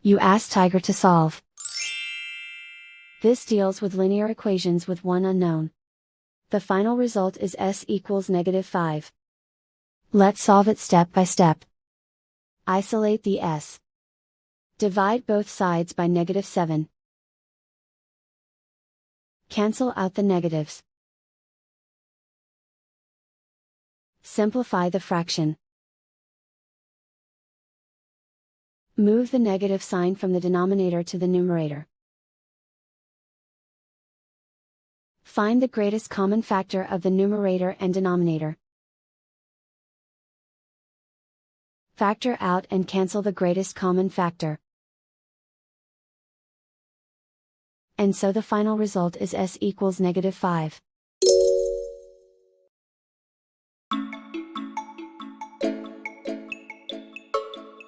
You ask Tiger to solve. This deals with linear equations with one unknown. The final result is s equals -5. Let's solve it step by step. Isolate the s. Divide both sides by -7. Cancel out the negatives. Simplify the fraction. Move the negative sign from the denominator to the numerator. Find the greatest common factor of the numerator and denominator. Factor out and cancel the greatest common factor. And so the final result is s equals -5.